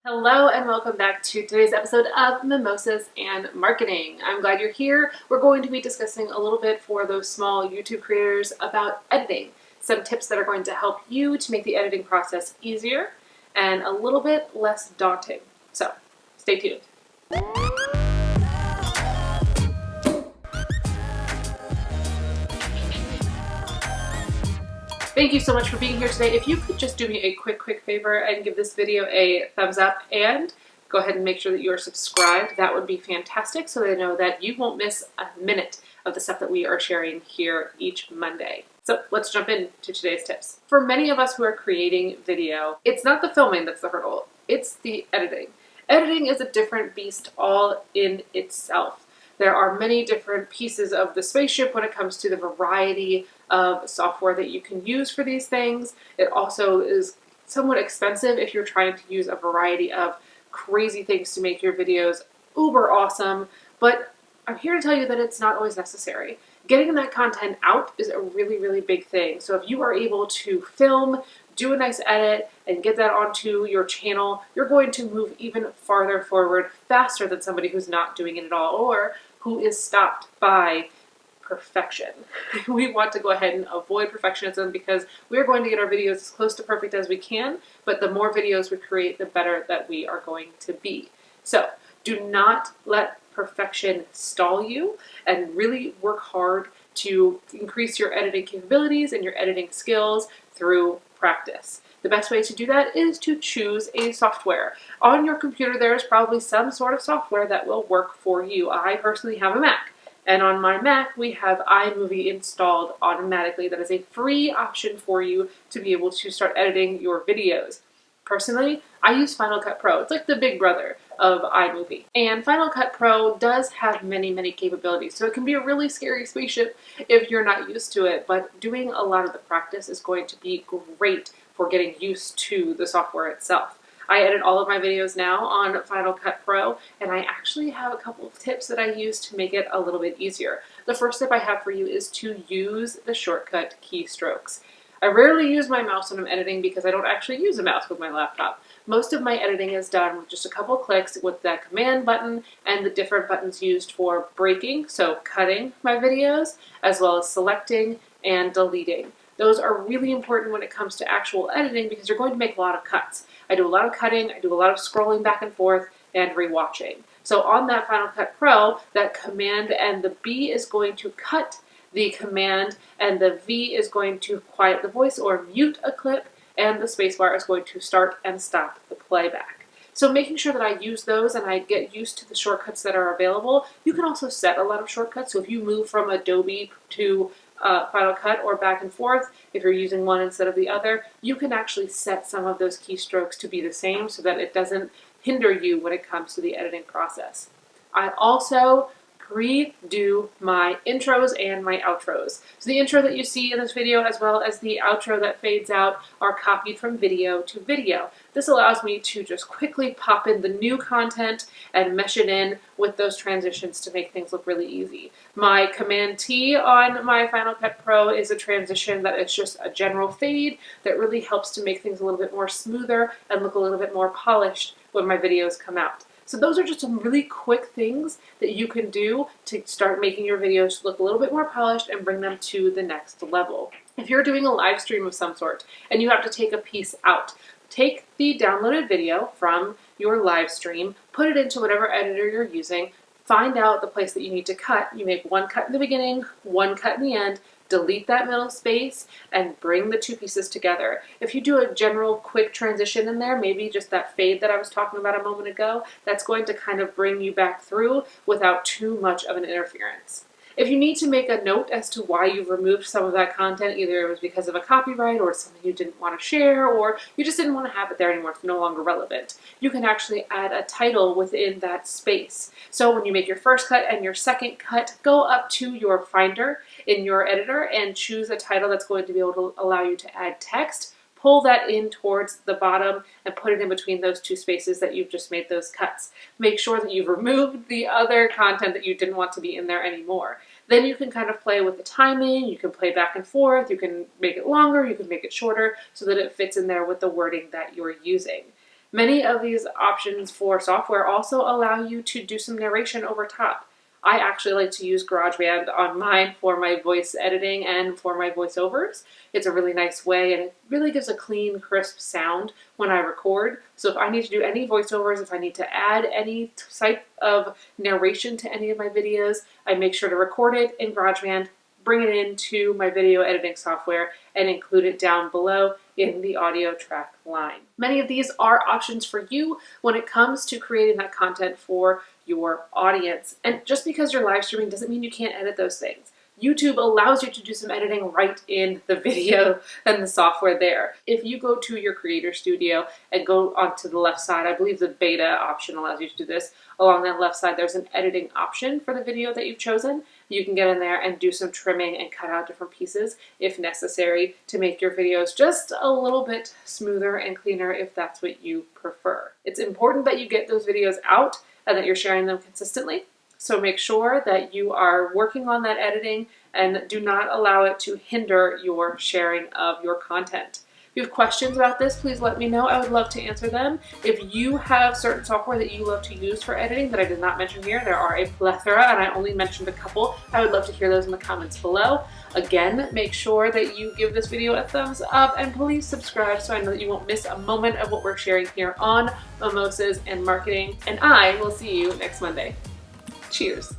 Hello and welcome back to today's episode of Mimosas and Marketing. I'm glad you're here. We're going to be discussing a little bit for those small YouTube creators about editing. Some tips that are going to help you to make the editing process easier and a little bit less daunting. So stay tuned. Thank you so much for being here today. If you could just do me a quick favor and give this video a thumbs up and go ahead and make sure that you are subscribed, that would be fantastic so they know that you won't miss a minute of the stuff that we are sharing here each Monday. So let's jump into today's tips. For many of us who are creating video, it's not the filming that's the hurdle, it's the editing. Editing is a different beast all in itself. There are many different pieces of the spaceship when it comes to the variety of software that you can use for these things. It also is somewhat expensive if you're trying to use a variety of crazy things to make your videos uber awesome, but I'm here to tell you that it's not always necessary. Getting that content out is a really big thing. So if you are able to film, do a nice edit, and get that onto your channel, you're going to move even farther forward faster than somebody who's not doing it at all or who is stopped by perfection. We want to go ahead and avoid perfectionism because we're going to get our videos as close to perfect as we can, but the more videos we create, the better that we are going to be. So do not let perfection stall you and really work hard to increase your editing capabilities and your editing skills through practice. The best way to do that is to choose a software. On your computer, there is probably some sort of software that will work for you. I personally have a Mac, and on my Mac, we have iMovie installed automatically. That is a free option for you to be able to start editing your videos. Personally, I use Final Cut Pro. It's like the big brother of iMovie. And Final Cut Pro does have many capabilities, so it can be a really scary spaceship if you're not used to it, but doing a lot of the practice is going to be great for getting used to the software itself. I edit all of my videos now on Final Cut Pro, and I actually have a couple of tips that I use to make it a little bit easier. The first tip I have for you is to use the shortcut keystrokes. I rarely use my mouse when I'm editing because I don't actually use a mouse with my laptop. Most of my editing is done with just a couple clicks with the command button and the different buttons used for breaking, so cutting my videos, as well as selecting and deleting. Those are really important when it comes to actual editing because you're going to make a lot of cuts. I do a lot of cutting, I do a lot of scrolling back and forth, and rewatching. So on that Final Cut Pro, that command and the B is going to cut the command, and the V is going to quiet the voice or mute a clip, and the spacebar is going to start and stop the playback. So making sure that I use those and I get used to the shortcuts that are available. You can also set a lot of shortcuts. So if you move from Adobe to Final Cut or back and forth, if you're using one instead of the other, you can actually set some of those keystrokes to be the same so that it doesn't hinder you when it comes to the editing process. I also pre-do my intros and my outros. So the intro that you see in this video as well as the outro that fades out are copied from video to video. This allows me to just quickly pop in the new content and mesh it in with those transitions to make things look really easy. My Command T on my Final Cut Pro is a transition that is just a general fade that really helps to make things a little bit more smoother and look a little bit more polished when my videos come out. So those are just some really quick things that you can do to start making your videos look a little bit more polished and bring them to the next level. If you're doing a live stream of some sort and you have to take a piece out, take the downloaded video from your live stream, put it into whatever editor you're using, find out the place that you need to cut. You make one cut in the beginning, one cut in the end, delete that middle space, and bring the two pieces together. If you do a general quick transition in there, maybe just that fade that I was talking about a moment ago, that's going to kind of bring you back through without too much of an interference. If you need to make a note as to why you removed some of that content, either it was because of a copyright or something you didn't want to share, or you just didn't want to have it there anymore, it's no longer relevant, you can actually add a title within that space. So when you make your first cut and your second cut, go up to your Finder in your editor and choose a title that's going to be able to allow you to add text. Pull that in towards the bottom and put it in between those two spaces that you've just made those cuts. Make sure that you've removed the other content that you didn't want to be in there anymore. Then you can kind of play with the timing, you can play back and forth, you can make it longer, you can make it shorter so that it fits in there with the wording that you're using. Many of these options for software also allow you to do some narration over top. I actually like to use GarageBand on mine for my voice editing and for my voiceovers. It's a really nice way, and it really gives a clean, crisp sound when I record. So if I need to do any voiceovers, if I need to add any type of narration to any of my videos, I make sure to record it in GarageBand, bring it into my video editing software, and include it down below in the audio track line. Many of these are options for you when it comes to creating that content for your audience. And just because you're live streaming doesn't mean you can't edit those things. YouTube allows you to do some editing right in the video and the software there. If you go to your creator studio and go onto the left side, I believe the beta option allows you to do this. Along that left side, there's an editing option for the video that you've chosen. You can get in there and do some trimming and cut out different pieces if necessary to make your videos just a little bit smoother and cleaner if that's what you prefer. It's important that you get those videos out and that you're sharing them consistently. So make sure that you are working on that editing and do not allow it to hinder your sharing of your content. If you have questions about this, please let me know. I would love to answer them. If you have certain software that you love to use for editing that I did not mention here, there are a plethora and I only mentioned a couple. I would love to hear those in the comments below. Again, make sure that you give this video a thumbs up and please subscribe so I know that you won't miss a moment of what we're sharing here on Mimosas and Marketing. And I will see you next Monday. Cheers.